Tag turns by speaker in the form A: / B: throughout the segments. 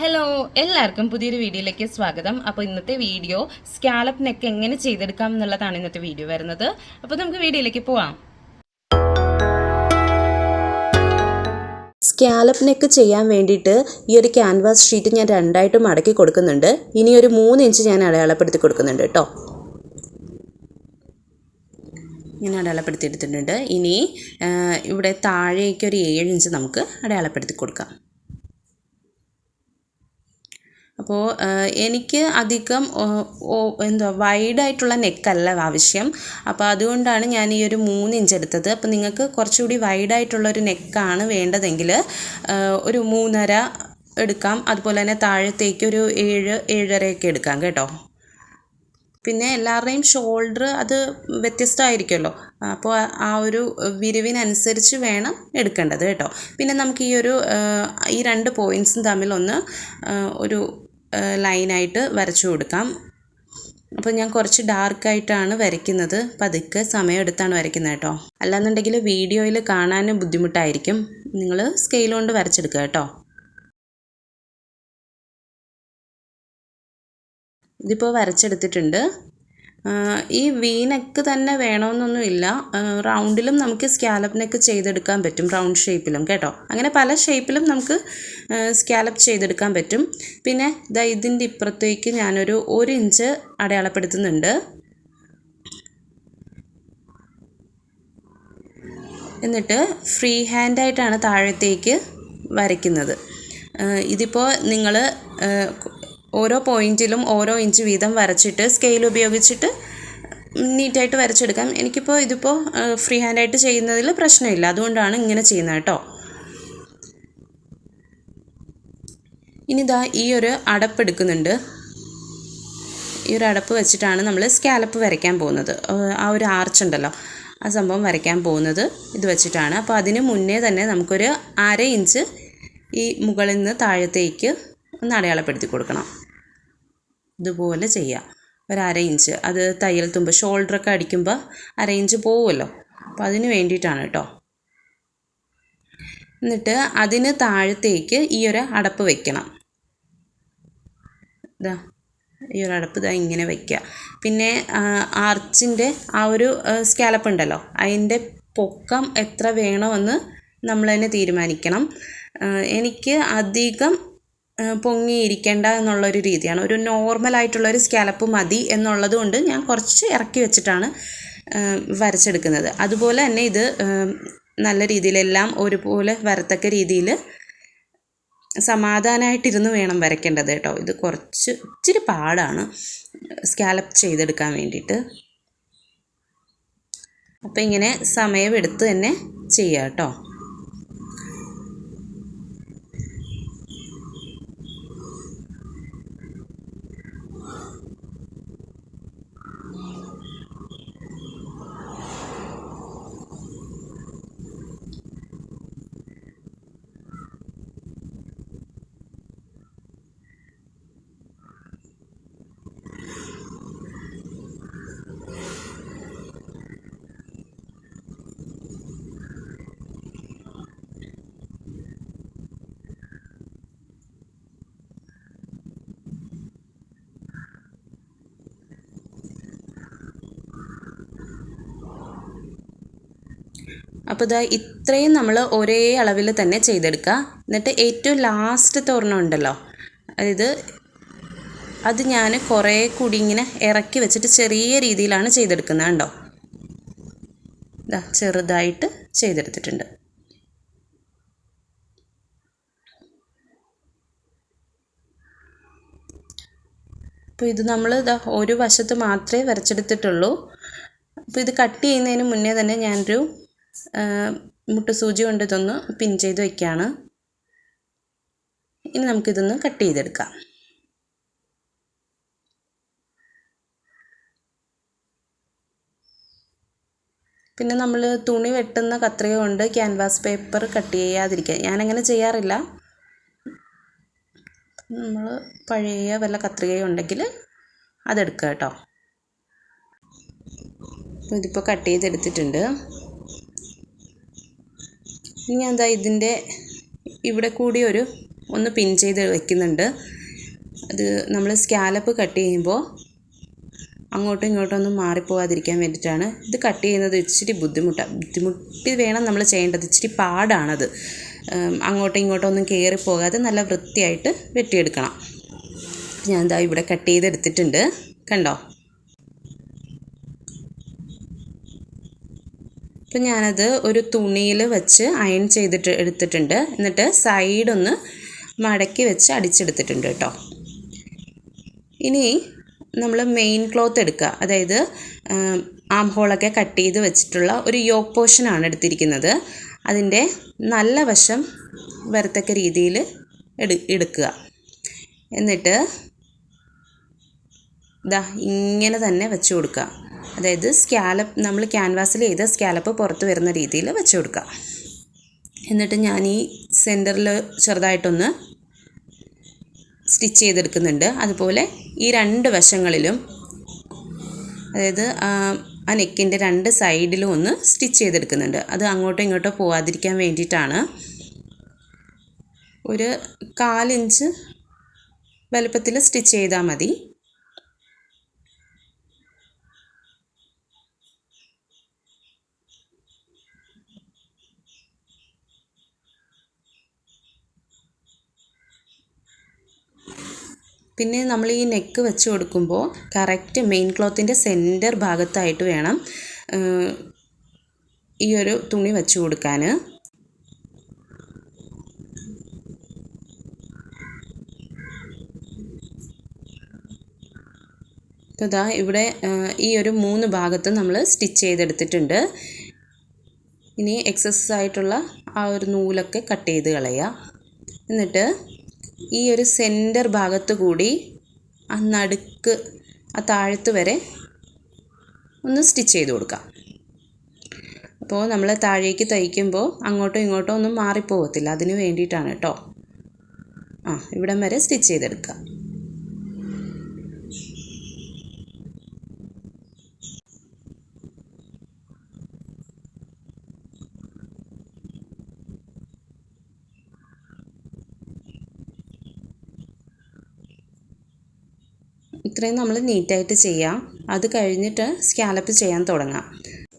A: Hello എല്ലാവർക്കും പുതിയൊരു വീഡിയോയിലേക്ക് സ്വാഗതം. അപ്പോൾ ഇന്നത്തെ വീഡിയോ സ്കാലപ്പ് നെക്ക് എങ്ങനെ ചെയ്തെടുക്കാം എന്നുള്ളതാണ് ഇന്നത്തെ വീഡിയോ വരുന്നത്. അപ്പോൾ നമുക്ക് വീഡിയോയിലേക്ക് പോവാം.
B: സ്കാലപ്പ് നെക്ക് ചെയ്യാൻ വേണ്ടിയിട്ട് ഈ ഒരു ക്യാൻവാസ് ഷീറ്റ് ഞാൻ രണ്ടായിട്ട് മടക്കി കൊടുക്കുന്നുണ്ട്. ഇനി ഒരു 3 ഇഞ്ച് ഞാൻ അടയാളപ്പെടുത്തി കൊടുക്കുന്നുണ്ട് കേട്ടോ. ഞാൻ അടയാളപ്പെടുത്തി എടുത്തിട്ടുണ്ട്. ഇനി ഇവിടെ താഴേക്ക് ഒരു 7 ഇഞ്ച് നമുക്ക് അടയാളപ്പെടുത്തി കൊടുക്കാം. അപ്പോൾ എനിക്ക് അധികം വൈഡായിട്ടുള്ള നെക്കല്ല ആവശ്യം. അപ്പോൾ അതുകൊണ്ടാണ് ഞാൻ ഈ ഒരു 3 ഇഞ്ച് എടുത്തത്. അപ്പോൾ നിങ്ങൾക്ക് കുറച്ചുകൂടി വൈഡായിട്ടുള്ളൊരു നെക്കാണ് വേണ്ടതെങ്കിൽ ഒരു 3.5 എടുക്കാം. അതുപോലെ തന്നെ താഴത്തേക്ക് ഒരു 7-7.5 എടുക്കാം കേട്ടോ. പിന്നെ എല്ലാവരുടെയും ഷോൾഡർ അത് വ്യത്യസ്തമായിരിക്കുമല്ലോ. അപ്പോൾ ആ ഒരു വിരിവിനനുസരിച്ച് വേണം എടുക്കേണ്ടത് കേട്ടോ. പിന്നെ നമുക്ക് ഈ 2 പോയിൻറ്റ്സും തമ്മിൽ ഒരു ലൈനായിട്ട് വരച്ചു കൊടുക്കാം. അപ്പോൾ ഞാൻ കുറച്ച് ഡാർക്കായിട്ടാണ് വരയ്ക്കുന്നത്. പതുക്കെ സമയം എടുത്താണ് വരയ്ക്കുന്നത് കേട്ടോ. അല്ലാന്നുണ്ടെങ്കിൽ വീഡിയോയിൽ കാണാനും ബുദ്ധിമുട്ടായിരിക്കും. നിങ്ങൾ സ്കെയിൽ കൊണ്ട് വരച്ചെടുക്കുക കേട്ടോ. ഇതിപ്പോൾ വരച്ചെടുത്തിട്ടുണ്ട്. ഈ വി നെക്ക് തന്നെ വേണമെന്നൊന്നുമില്ല. റൗണ്ടിലും നമുക്ക് സ്കാലപ്പ് നെക്ക് ചെയ്തെടുക്കാൻ പറ്റും, റൗണ്ട് ഷേപ്പിലും കേട്ടോ. അങ്ങനെ പല ഷേപ്പിലും നമുക്ക് സ്കാലപ്പ് ചെയ്തെടുക്കാൻ പറ്റും. പിന്നെ ഇതിൻ്റെ ഇപ്പുറത്തേക്ക് ഞാനൊരു 1 ഇഞ്ച് അടയാളപ്പെടുത്തുന്നുണ്ട്. എന്നിട്ട് ഫ്രീ ഹാൻഡായിട്ടാണ് താഴത്തേക്ക് വരയ്ക്കുന്നത്. ഇതിപ്പോൾ നിങ്ങൾ ഓരോ പോയിൻറ്റിലും ഓരോ ഇഞ്ച് വീതം വരച്ചിട്ട് സ്കെയിൽ ഉപയോഗിച്ചിട്ട് നീറ്റായിട്ട് വരച്ചെടുക്കാം. ഇതിപ്പോൾ ഫ്രീ ഹാൻഡായിട്ട് ചെയ്യുന്നതിൽ പ്രശ്നമില്ല, അതുകൊണ്ടാണ് ഇങ്ങനെ ചെയ്യുന്നത് കേട്ടോ. ഇനി ഈ ഒരു അടപ്പ് എടുക്കുന്നുണ്ട്. ഈ ഒരു അടപ്പ് വെച്ചിട്ടാണ് നമ്മൾ സ്കാലപ്പ് വരയ്ക്കാൻ പോകുന്നത്. ആ ഒരു ആർച്ച് ഉണ്ടല്ലോ, ആ സംഭവം വരയ്ക്കാൻ പോകുന്നത് ഇത് വെച്ചിട്ടാണ്. അപ്പോൾ അതിന് മുന്നേ തന്നെ നമുക്കൊരു 1/2 ഇഞ്ച് ഈ മുകളിൽ നിന്ന് താഴത്തേക്ക് ഒന്ന് അടയാളപ്പെടുത്തി കൊടുക്കണം. ഇതുപോലെ ചെയ്യാം. ഒരു 1/2 ഇഞ്ച്, അത് തയ്യൽ തുമ്പ് ഷോൾഡറൊക്കെ അടിക്കുമ്പോൾ 1/2 ഇഞ്ച് പോവുമല്ലോ. അപ്പോൾ അതിന് വേണ്ടിയിട്ടാണ് കേട്ടോ. എന്നിട്ട് അതിന് താഴത്തേക്ക് ഈ ഒരു അടപ്പ് വയ്ക്കണം. ഈ ഒരു അടപ്പ് ഇങ്ങനെ വയ്ക്കുക. പിന്നെ ആർച്ചിൻ്റെ ആ ഒരു സ്കാലപ്പ് ഉണ്ടല്ലോ, അതിൻ്റെ പൊക്കം എത്ര വേണമെന്ന് നമ്മൾ തന്നെ തീരുമാനിക്കണം. എനിക്ക് അധികം പൊങ്ങിയിരിക്കേണ്ട എന്നുള്ളൊരു രീതിയാണ്. ഒരു നോർമലായിട്ടുള്ളൊരു സ്കാലപ്പ് മതി എന്നുള്ളത് കൊണ്ട് ഞാൻ കുറച്ച് ഇറക്കി വെച്ചിട്ടാണ് വരച്ചെടുക്കുന്നത്. അതുപോലെ തന്നെ ഇത് നല്ല രീതിയിലെല്ലാം ഒരുപോലെ വരത്തക്ക രീതിയിൽ സമാധാനമായിട്ടിരുന്ന് വേണം വരയ്ക്കേണ്ടത് കേട്ടോ. ഇത് ഇച്ചിരി പാടാണ് സ്കാലപ്പ് ചെയ്തെടുക്കാൻ വേണ്ടിയിട്ട്. അപ്പോൾ ഇങ്ങനെ സമയമെടുത്ത് തന്നെ ചെയ്യുക കേട്ടോ. അപ്പോൾ ഇത്രയും നമ്മൾ ഒരേ അളവിൽ തന്നെ ചെയ്തെടുക്കുക. എന്നിട്ട് ഏറ്റവും ലാസ്റ്റത്തെ ഒരെണ്ണം ഉണ്ടല്ലോ, അത് ഞാൻ കുറേ കൂടി ഇങ്ങനെ ഇറക്കി വെച്ചിട്ട് ചെറിയ രീതിയിലാണ് ചെയ്തെടുക്കുന്നത് കണ്ടോ. ചെറുതായിട്ട് ചെയ്തെടുത്തിട്ടുണ്ട്. അപ്പോൾ ഇത് നമ്മൾ ഒരു വശത്ത് മാത്രമേ വരച്ചെടുത്തിട്ടുള്ളൂ. അപ്പോൾ ഇത് കട്ട് ചെയ്യുന്നതിന് മുന്നേ തന്നെ ഞാനൊരു മുട്ടുസൂചി കൊണ്ട് ഇതൊന്ന് പിൻ ചെയ്ത് വയ്ക്കുകയാണ്. ഇനി നമുക്കിതൊന്ന് കട്ട് ചെയ്തെടുക്കാം. പിന്നെ നമ്മൾ തുണി വെട്ടുന്ന കത്രിക കൊണ്ട് ക്യാൻവാസ് പേപ്പർ കട്ട് ചെയ്യാതിരിക്കുക. ഞാനങ്ങനെ ചെയ്യാറില്ല. നമ്മൾ പഴയ വല്ല കത്രികയുണ്ടെങ്കിൽ അതെടുക്കുക കേട്ടോ. ഇതിപ്പോൾ കട്ട് ചെയ്തെടുത്തിട്ടുണ്ട്. ഇനി ഞാൻ ഇതിൻ്റെ ഇവിടെ കൂടി ഒരു ഒന്ന് പിൻ ചെയ്ത് വെക്കുന്നുണ്ട്. അത് നമ്മൾ സ്കാലപ്പ് കട്ട് ചെയ്യുമ്പോൾ അങ്ങോട്ടും ഇങ്ങോട്ടും ഒന്നും മാറിപ്പോകാതിരിക്കാൻ വേണ്ടിയിട്ടാണ്. ഇത് കട്ട് ചെയ്യുന്നത് ഇച്ചിരി ബുദ്ധിമുട്ടി വേണം നമ്മൾ ചെയ്യേണ്ടത്. ഇച്ചിരി പാടാണത്. അങ്ങോട്ടും ഇങ്ങോട്ടും ഒന്നും കയറിപ്പോകാതെ നല്ല വൃത്തിയായിട്ട് വെട്ടിയെടുക്കണം. ഞാൻ ദാ ഇവിടെ കട്ട് ചെയ്തെടുത്തിട്ടുണ്ട്, കണ്ടോ. അപ്പം ഞാനത് ഒരു തുണിയിൽ വെച്ച് അയൺ ചെയ്തിട്ട് എടുത്തിട്ടുണ്ട്. എന്നിട്ട് സൈഡൊന്ന് മടക്കി വെച്ച് അടിച്ചെടുത്തിട്ടുണ്ട് കേട്ടോ. ഇനി നമ്മൾ മെയിൻ ക്ലോത്ത് എടുക്കുക. അതായത് ആം ഹോളൊക്കെ കട്ട് ചെയ്ത് വെച്ചിട്ടുള്ള ഒരു യോക്ക് പോർഷനാണ് എടുത്തിരിക്കുന്നത്. അതിൻ്റെ നല്ല വശം വരത്തക്ക രീതിയിൽ എടുക്കുക. എന്നിട്ട് ഇതാ ഇങ്ങനെ തന്നെ വെച്ച് കൊടുക്കുക. അതായത് സ്കാലപ്പ് നമ്മൾ ക്യാൻവാസിൽ ചെയ്ത സ്കാലപ്പ് പുറത്ത് വരുന്ന രീതിയിൽ വെച്ച് കൊടുക്കുക. എന്നിട്ട് ഞാൻ ഈ സെൻറ്ററിൽ ചെറുതായിട്ടൊന്ന് സ്റ്റിച്ച് ചെയ്തെടുക്കുന്നുണ്ട്. അതുപോലെ ഈ രണ്ട് വശങ്ങളിലും, അതായത് ആ നെക്കിൻ്റെ രണ്ട് സൈഡിലും ഒന്ന് സ്റ്റിച്ച് ചെയ്തെടുക്കുന്നുണ്ട്. അത് അങ്ങോട്ടോ ഇങ്ങോട്ടോ പോവാതിരിക്കാൻ വേണ്ടിയിട്ടാണ്. ഒരു 1/4 ഇഞ്ച് വലുപ്പത്തിൽ സ്റ്റിച്ച് ചെയ്താൽ മതി. പിന്നെ നമ്മൾ ഈ നെക്ക് വെച്ച് കൊടുക്കുമ്പോൾ കറക്റ്റ് മെയിൻ ക്ലോത്തിൻ്റെ സെൻറ്റർ ഭാഗത്തായിട്ട് വേണം ഈ ഒരു തുണി വെച്ച് കൊടുക്കാൻ. അപ്പോൾ ഇതാ ഇവിടെ ഈ ഒരു 3 ഭാഗത്തും നമ്മൾ സ്റ്റിച്ച് ചെയ്തെടുത്തിട്ടുണ്ട്. ഇനി എക്സസ് ആയിട്ടുള്ള ആ ഒരു നൂലൊക്കെ കട്ട് ചെയ്ത് കളയുക. എന്നിട്ട് ഈ ഒരു സെൻറ്റർ ഭാഗത്ത് കൂടി ആ നടുക്ക് ആ താഴത്ത് വരെ ഒന്ന് സ്റ്റിച്ച് ചെയ്ത് കൊടുക്കാം. അപ്പോൾ നമ്മൾ താഴേക്ക് തയ്ക്കുമ്പോൾ അങ്ങോട്ടോ ഇങ്ങോട്ടോ ഒന്നും മാറിപ്പോകത്തില്ല. അതിന് വേണ്ടിയിട്ടാണ് കേട്ടോ. ഇവിടം വരെ സ്റ്റിച്ച് ചെയ്തെടുക്കുക. ഇത്രയും നമ്മൾ നീറ്റായിട്ട് ചെയ്യാം. അത് കഴിഞ്ഞിട്ട് സ്കാലപ്പ് ചെയ്യാൻ തുടങ്ങാം.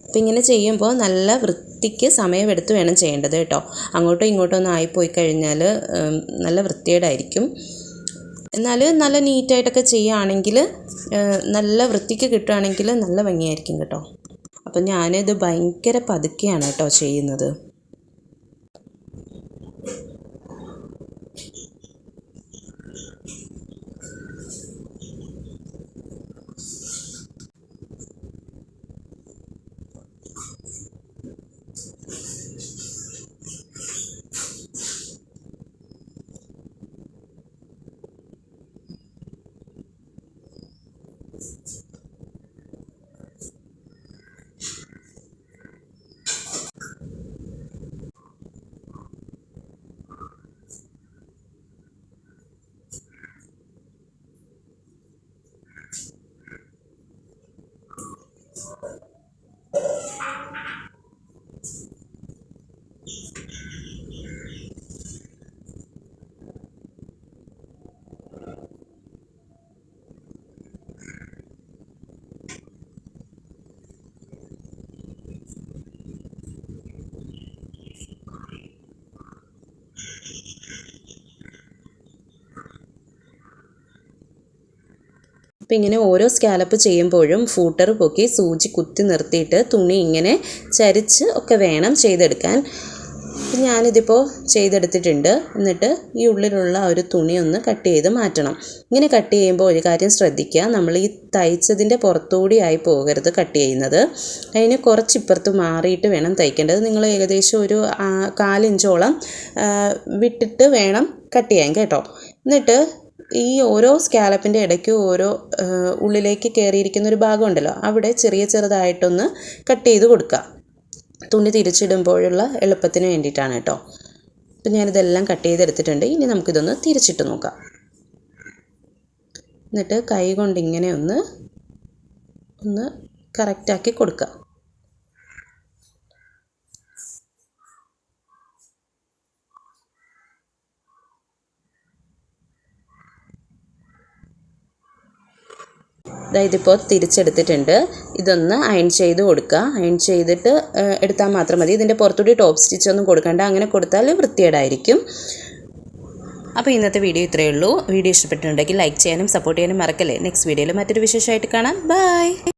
B: അപ്പോൾ ഇങ്ങനെ ചെയ്യുമ്പോൾ നല്ല വൃത്തിക്ക് സമയമെടുത്ത് വേണം ചെയ്യേണ്ടത് കേട്ടോ. അങ്ങോട്ടോ ഇങ്ങോട്ടോ ഒന്നും ആയിപ്പോയി കഴിഞ്ഞാൽ നല്ല വൃത്തികേടായിരിക്കും. എന്നാൽ നല്ല നീറ്റായിട്ടൊക്കെ ചെയ്യുകയാണെങ്കിൽ, നല്ല വൃത്തിക്ക് കിട്ടുകയാണെങ്കിൽ നല്ല ഭംഗിയായിരിക്കും കേട്ടോ. അപ്പം ഞാനിത് ഭയങ്കര പതുക്കെയാണ് കേട്ടോ ചെയ്യുന്നത്. അപ്പോൾ ഇങ്ങനെ ഓരോ സ്കാലപ്പ് ചെയ്യുമ്പോഴും ഫൂട്ടർ പൊക്കി സൂചി കുത്തി നിർത്തിയിട്ട് തുണി ഇങ്ങനെ ചരിച്ച് ഒക്കെ വേണം ചെയ്തെടുക്കാൻ. ഞാനിതിപ്പോൾ ചെയ്തെടുത്തിട്ടുണ്ട്. എന്നിട്ട് ഈ ഉള്ളിലുള്ള ഒരു തുണി ഒന്ന് കട്ട് ചെയ്ത് മാറ്റണം. ഇങ്ങനെ കട്ട് ചെയ്യുമ്പോൾ ഒരു കാര്യം ശ്രദ്ധിക്കുക, നമ്മൾ ഈ തയ്ച്ചതിൻ്റെ പുറത്തുകൂടി ആയി പോകരുത് കട്ട് ചെയ്യുന്നത്. അതിന് കുറച്ച് ഇപ്പുറത്ത് മാറിയിട്ട് വേണം തയ്ക്കേണ്ടത്. നിങ്ങൾ ഏകദേശം ഒരു 1/4 ഇഞ്ചോളം വിട്ടിട്ട് വേണം കട്ട് ചെയ്യാൻ കേട്ടോ. എന്നിട്ട് ഈ ഓരോ സ്കാലപ്പിൻ്റെ ഇടയ്ക്ക് ഓരോ ഉള്ളിലേക്ക് കയറിയിരിക്കുന്ന ഒരു ഭാഗമുണ്ടല്ലോ, അവിടെ ചെറുതായിട്ടൊന്ന് കട്ട് ചെയ്ത് കൊടുക്കുക. തുണി തിരിച്ചിടുമ്പോഴുള്ള എളുപ്പത്തിന് വേണ്ടിയിട്ടാണ് കേട്ടോ. അപ്പം ഞാനിതെല്ലാം കട്ട് ചെയ്തെടുത്തിട്ടുണ്ട്. ഇനി നമുക്കിതൊന്ന് തിരിച്ചിട്ട് നോക്കാം. എന്നിട്ട് കൈ കൊണ്ട് ഇങ്ങനെ ഒന്ന് കറക്റ്റാക്കി കൊടുക്കുക. അതായത് ഇപ്പോൾ തിരിച്ചെടുത്തിട്ടുണ്ട്. ഇതൊന്ന് അയൺ ചെയ്ത് കൊടുക്കുക. അയൺ ചെയ്തിട്ട് എടുത്താൽ മാത്രം മതി. ഇതിൻ്റെ പുറത്തുകൂടി ടോപ്പ് സ്റ്റിച്ച് ഒന്നും കൊടുക്കണ്ട. അങ്ങനെ കൊടുത്താൽ വൃത്തികേടായിരിക്കും. അപ്പോൾ ഇന്നത്തെ വീഡിയോ ഇത്രയേ ഉള്ളൂ. വീഡിയോ ഇഷ്ടപ്പെട്ടിട്ടുണ്ടെങ്കിൽ ലൈക്ക് ചെയ്യാനും സപ്പോർട്ട് ചെയ്യാനും മറക്കല്ലേ. നെക്സ്റ്റ് വീഡിയോയിൽ മറ്റൊരു വിശേഷമായിട്ട് കാണാം. ബൈ.